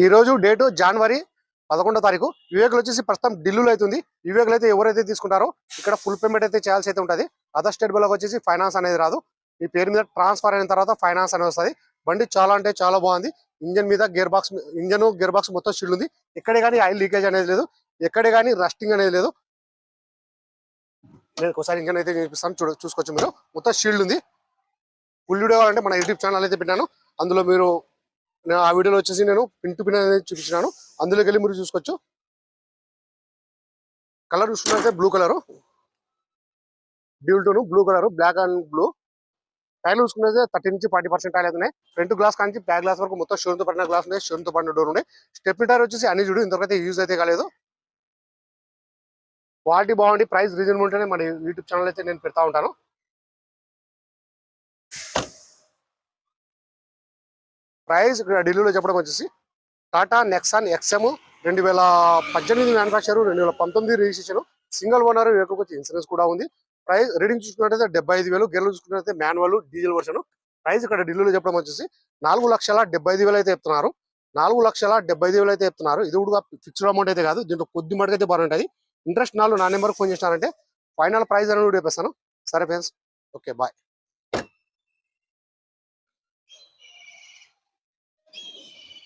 ఈ రోజు డేటు జనవరి 11వ తారీఖు. వివేకులు వచ్చేసి ప్రస్తుతం ఢిల్లీలో అవుతుంది. వివేకులు అయితే ఎవరైతే తీసుకుంటారో ఇక్కడ ఫుల్ పేమెంట్ అయితే చేయాల్సి అయితే ఉంటుంది. అదర్ స్టేట్ బిల్లకు వచ్చేసి ఫైనాన్స్ అనేది రాదు. మీ పేరు మీద ట్రాన్స్ఫర్ అయిన తర్వాత ఫైనాన్స్ అనేది వస్తుంది. బండి చాలా అంటే చాలా బాగుంది. ఇంజన్ మీద గేర్ బాక్స్ మొత్తం షీల్డ్ ఉంది. ఎక్కడే కానీ ఆయిల్ లీకేజ్ అనేది లేదు. ఎక్కడే కానీ రస్టింగ్ అనేది లేదు. నేను ఒకసారి ఇంజన్ అయితే చూపిస్తాను, చూసుకోవచ్చు. మీరు మొత్తం షీల్డ్ ఉంది. ఫుల్ వీడియో కావాలంటే మన యూట్యూబ్ ఛానల్ అయితే పెట్టాను. అందులో మీరు ఆ వీడియోలో వచ్చేసి నేను పిన్ టు పిన్ అనేది చూపించినాను. అందులోకి వెళ్ళి మీరు చూసుకోవచ్చు. కలర్ చూసుకున్నట్లయితే blue colour, dual tone blue colour, black and blue. టైర్లు చూసుకున్నది 30 నుంచి 40% టైర్లు అవుతున్నాయి. ఫ్రంట్ గ్లాస్ కానీ బ్యాక్ గ్లాస్ వరకు మొత్తం షోరూమ్ పడిన గ్లాస్ ఉన్నాయి. షోరూమ్ తో పడిన డోర్ ఉన్నాయి. స్టెప్ టైర్ వచ్చేసి అన్ని చూడు ఇంతవరకు యూజ్ అయితే కాలేదు. క్వాలిటీ బాగుంది. ప్రైస్ రీజనబుల్ ఉంటేనే మన యూట్యూబ్ ఛానల్ అయితే నేను పెడతా ఉంటాను. ప్రైస్ ఇక్కడ ఢిల్లీలో చెప్పడం వచ్చేసి Tata Nexon XM 2018 manufacture, 2019 registration, single owner, vehicle వచ్చి ఇన్సూరెన్స్ కూడా ఉంది. ప్రైస్ రీడింగ్ చూసుకున్నట్టయితే 75,000, గేర్లు చూసుకున్నట్లయితే మాన్యువల్ డీజిల్ వర్షన్. ప్రైస్ ఇక్కడ ఢిల్లీలో చెప్పడం వచ్చేసి 4,75,000 అయితే చెప్తున్నారు. 4,75,000 అయితే చెప్తున్నారు. ఇది కూడా ఫిక్స్డ్ అమౌంట్ అయితే కాదు, దీంట్లో కొద్ది మటుకు అయితే బాగుంటుంది. ఇంట్రెస్ట్ నా నెంబర్కి ఫోన్ చేసినారంటే ఫైనల్ ప్రైస్ అని కూడా చెప్పేస్తాను. సరే ఫ్రెండ్స్, ఓకే బాయ్.